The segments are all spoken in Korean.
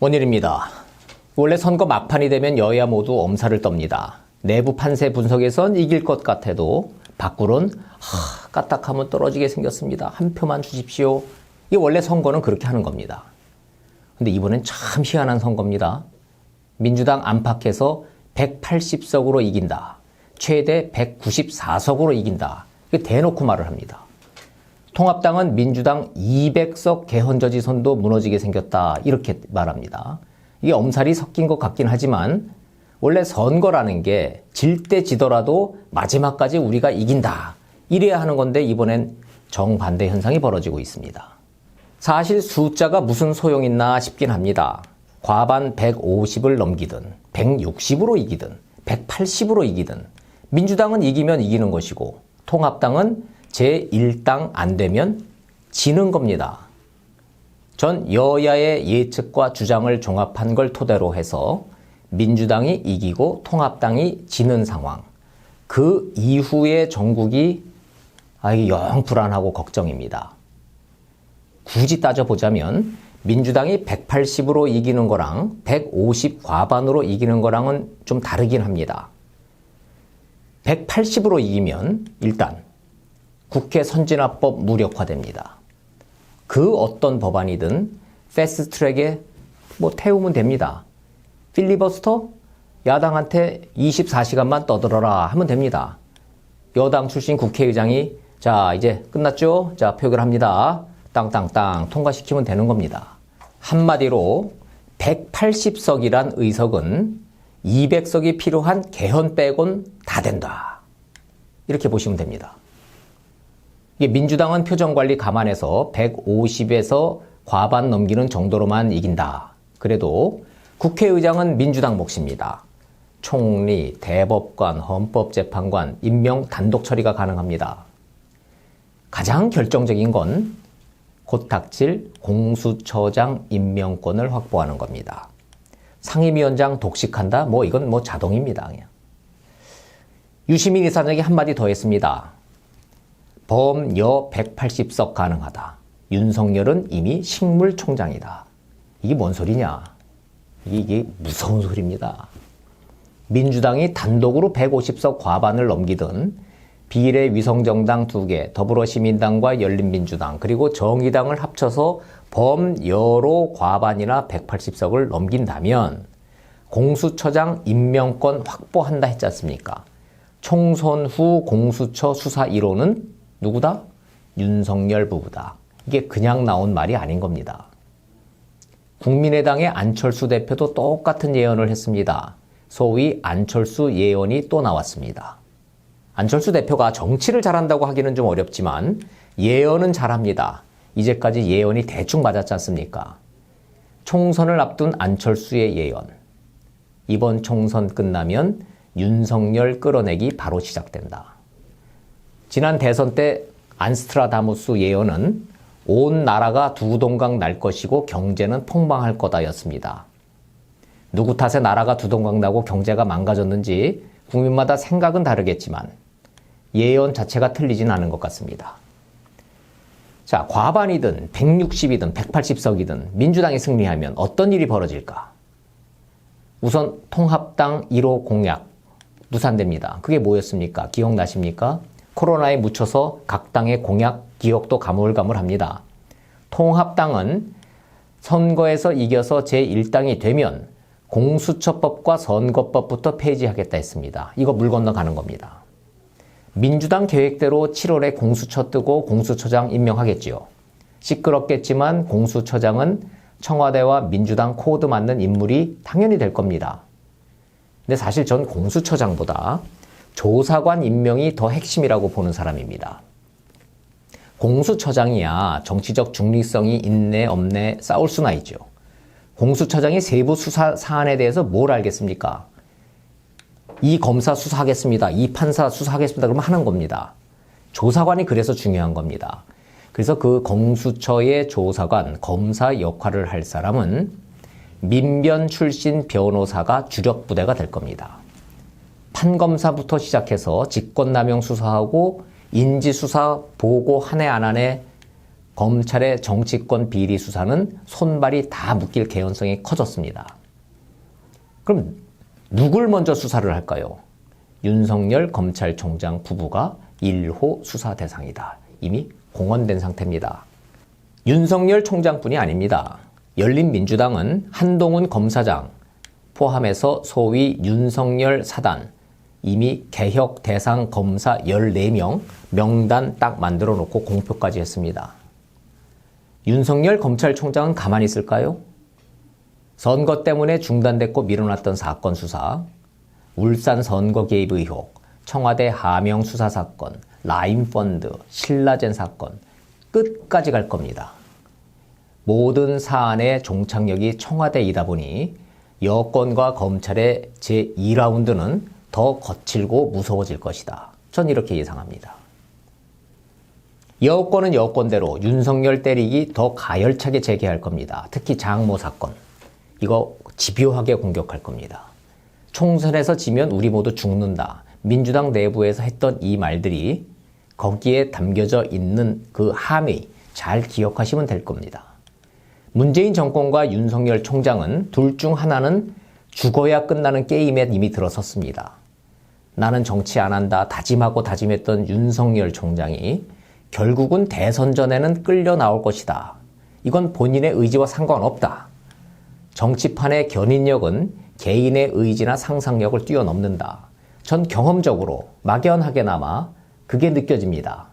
원일입니다. 원래 선거 막판이 되면 여야 모두 엄살을 떱니다. 내부 판세 분석에선 이길 것 같아도 밖으론 까딱하면 떨어지게 생겼습니다. 한 표만 주십시오. 이게 원래 선거는 그렇게 하는 겁니다. 근데 이번엔 참 희한한 선거입니다. 민주당 안팎에서 180석으로 이긴다. 최대 194석으로 이긴다. 이게 대놓고 말을 합니다. 통합당은 민주당 200석 개헌저지선도 무너지게 생겼다. 이렇게 말합니다. 이게 엄살이 섞인 것 같긴 하지만 원래 선거라는 게 질 때 지더라도 마지막까지 우리가 이긴다. 이래야 하는 건데 이번엔 정반대 현상이 벌어지고 있습니다. 사실 숫자가 무슨 소용 있나 싶긴 합니다. 과반 150을 넘기든 160으로 이기든 180으로 이기든 민주당은 이기면 이기는 것이고 통합당은 제1당 안 되면 지는 겁니다. 전 여야의 예측과 주장을 종합한 걸 토대로 해서 민주당이 이기고 통합당이 지는 상황, 그 이후의 정국이 영 불안하고 걱정입니다. 굳이 따져보자면 민주당이 180으로 이기는 거랑 150 과반으로 이기는 거랑은 좀 다르긴 합니다. 180으로 이기면 일단 국회 선진화법 무력화됩니다. 그 어떤 법안이든 패스트트랙에 태우면 됩니다. 필리버스터? 야당한테 24시간만 떠들어라 하면 됩니다. 여당 출신 국회의장이 자 이제 끝났죠? 자 표결합니다. 땅땅땅 통과시키면 되는 겁니다. 한마디로 180석이란 의석은 200석이 필요한 개헌 빼곤 다 된다. 이렇게 보시면 됩니다. 이게 민주당은 표정관리 감안해서 150에서 과반 넘기는 정도로만 이긴다. 그래도 국회의장은 민주당 몫입니다. 총리, 대법관, 헌법재판관, 임명 단독 처리가 가능합니다. 가장 결정적인 건 곧 닥칠 공수처장 임명권을 확보하는 겁니다. 상임위원장 독식한다? 이건 자동입니다. 그냥. 유시민 이사장이 한마디 더 했습니다. 범여 180석 가능하다. 윤석열은 이미 식물총장이다. 이게 뭔 소리냐? 이게 무서운 소리입니다. 민주당이 단독으로 150석 과반을 넘기든 비례 위성정당 2개, 더불어시민당과 열린민주당, 그리고 정의당을 합쳐서 범여로 과반이나 180석을 넘긴다면 공수처장 임명권 확보한다 했지 않습니까? 총선 후 공수처 수사 1호는 누구다? 윤석열 부부다. 이게 그냥 나온 말이 아닌 겁니다. 국민의당의 안철수 대표도 똑같은 예언을 했습니다. 소위 안철수 예언이 또 나왔습니다. 안철수 대표가 정치를 잘한다고 하기는 좀 어렵지만 예언은 잘합니다. 이제까지 예언이 대충 맞았지 않습니까? 총선을 앞둔 안철수의 예언. 이번 총선 끝나면 윤석열 끌어내기 바로 시작된다. 지난 대선 때 안스트라다무스 예언은 온 나라가 두 동강 날 것이고 경제는 폭망할 거다였습니다. 누구 탓에 나라가 두 동강 나고 경제가 망가졌는지 국민마다 생각은 다르겠지만 예언 자체가 틀리진 않은 것 같습니다. 자, 과반이든 160이든 180석이든 민주당이 승리하면 어떤 일이 벌어질까? 우선 통합당 1호 공약 무산됩니다. 그게 뭐였습니까? 기억나십니까? 코로나에 묻혀서 각 당의 공약 기억도 가물가물합니다. 통합당은 선거에서 이겨서 제1당이 되면 공수처법과 선거법부터 폐지하겠다 했습니다. 이거 물 건너가는 겁니다. 민주당 계획대로 7월에 공수처 뜨고 공수처장 임명하겠지요. 시끄럽겠지만 공수처장은 청와대와 민주당 코드 맞는 인물이 당연히 될 겁니다. 근데 사실 전 공수처장보다 조사관 임명이 더 핵심이라고 보는 사람입니다. 공수처장이야 정치적 중립성이 있네 없네 싸울 수나 있죠. 공수처장이 세부 수사 사안에 대해서 뭘 알겠습니까? 이 검사 수사하겠습니다. 이 판사 수사하겠습니다. 그러면 하는 겁니다. 조사관이 그래서 중요한 겁니다. 그래서 그 공수처의 조사관, 검사 역할을 할 사람은 민변 출신 변호사가 주력 부대가 될 겁니다. 판검사부터 시작해서 직권남용 수사하고 인지수사 보고 한 해 안 한 해 검찰의 정치권 비리 수사는 손발이 다 묶일 개연성이 커졌습니다. 그럼 누굴 먼저 수사를 할까요? 윤석열 검찰총장 부부가 1호 수사 대상이다. 이미 공언된 상태입니다. 윤석열 총장뿐이 아닙니다. 열린민주당은 한동훈 검사장 포함해서 소위 윤석열 사단 이미 개혁 대상 검사 14명 명단 딱 만들어 놓고 공표까지 했습니다. 윤석열 검찰총장은 가만히 있을까요? 선거 때문에 중단됐고 미뤄놨던 사건 수사, 울산 선거 개입 의혹, 청와대 하명 수사 사건, 라임펀드, 신라젠 사건 끝까지 갈 겁니다. 모든 사안의 종착역이 청와대이다 보니 여권과 검찰의 제2라운드는 더 거칠고 무서워질 것이다. 전 이렇게 예상합니다. 여권은 여권대로 윤석열 때리기 더 가열차게 재개할 겁니다. 특히 장모 사건. 이거 집요하게 공격할 겁니다. 총선에서 지면 우리 모두 죽는다. 민주당 내부에서 했던 이 말들이 거기에 담겨져 있는 그 함의 잘 기억하시면 될 겁니다. 문재인 정권과 윤석열 총장은 둘 중 하나는 죽어야 끝나는 게임에 이미 들어섰습니다. 나는 정치 안 한다 다짐하고 다짐했던 윤석열 총장이 결국은 대선 전에는 끌려 나올 것이다. 이건 본인의 의지와 상관없다. 정치판의 견인력은 개인의 의지나 상상력을 뛰어넘는다. 전 경험적으로 막연하게나마 그게 느껴집니다.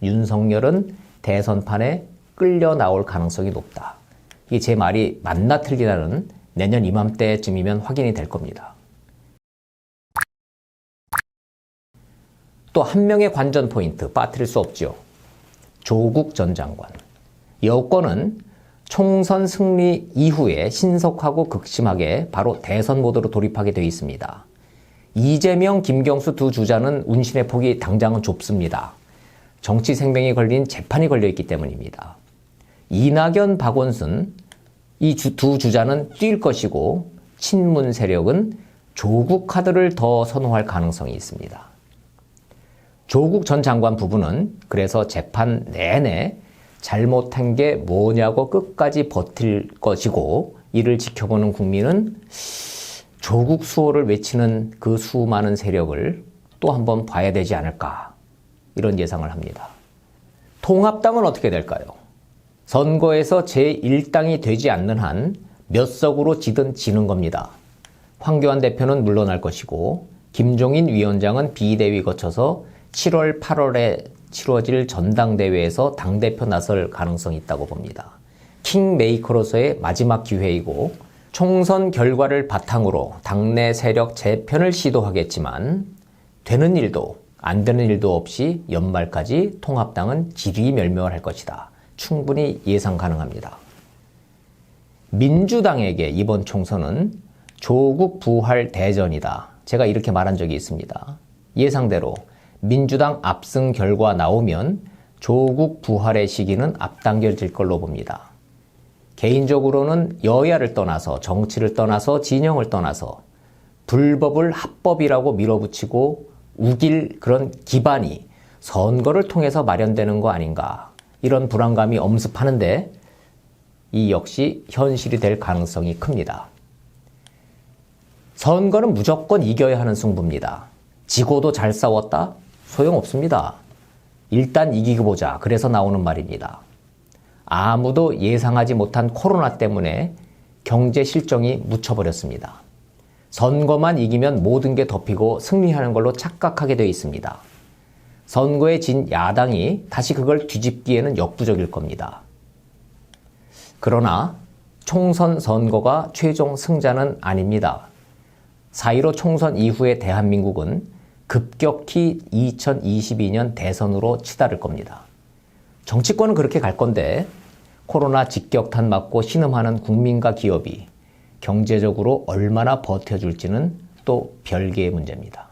윤석열은 대선판에 끌려 나올 가능성이 높다. 이게 제 말이 맞나 틀리나는 내년 이맘때쯤이면 확인이 될 겁니다. 또 한 명의 관전 포인트 빠뜨릴 수 없죠. 조국 전 장관. 여권은 총선 승리 이후에 신속하고 극심하게 바로 대선 모드로 돌입하게 되어 있습니다. 이재명, 김경수 두 주자는 운신의 폭이 당장은 좁습니다. 정치 생명이 걸린 재판이 걸려있기 때문입니다. 이낙연, 박원순 이 두 주자는 뛸 것이고 친문 세력은 조국 카드를 더 선호할 가능성이 있습니다. 조국 전 장관 부부는 그래서 재판 내내 잘못한 게 뭐냐고 끝까지 버틸 것이고 이를 지켜보는 국민은 조국 수호를 외치는 그 수많은 세력을 또 한번 봐야 되지 않을까 이런 예상을 합니다. 통합당은 어떻게 될까요? 선거에서 제1당이 되지 않는 한 몇 석으로 지든 지는 겁니다. 황교안 대표는 물러날 것이고 김종인 위원장은 비대위 거쳐서 7월, 8월에 치러질 전당대회에서 당대표 나설 가능성이 있다고 봅니다. 킹메이커로서의 마지막 기회이고 총선 결과를 바탕으로 당내 세력 재편을 시도하겠지만 되는 일도 안 되는 일도 없이 연말까지 통합당은 지리멸멸할 것이다. 충분히 예상 가능합니다. 민주당에게 이번 총선은 조국 부활 대전이다. 제가 이렇게 말한 적이 있습니다. 예상대로 민주당 압승 결과 나오면 조국 부활의 시기는 앞당겨질 걸로 봅니다. 개인적으로는 여야를 떠나서 정치를 떠나서 진영을 떠나서 불법을 합법이라고 밀어붙이고 우길 그런 기반이 선거를 통해서 마련되는 거 아닌가 이런 불안감이 엄습하는데 이 역시 현실이 될 가능성이 큽니다. 선거는 무조건 이겨야 하는 승부입니다. 지고도 잘 싸웠다? 소용없습니다. 일단 이기고 보자. 그래서 나오는 말입니다. 아무도 예상하지 못한 코로나 때문에 경제 실정이 묻혀버렸습니다. 선거만 이기면 모든 게 덮이고 승리하는 걸로 착각하게 되어 있습니다. 선거에 진 야당이 다시 그걸 뒤집기에는 역부족일 겁니다. 그러나 총선 선거가 최종 승자는 아닙니다. 4.15 총선 이후의 대한민국은 급격히 2022년 대선으로 치달을 겁니다. 정치권은 그렇게 갈 건데 코로나 직격탄 맞고 신음하는 국민과 기업이 경제적으로 얼마나 버텨줄지는 또 별개의 문제입니다.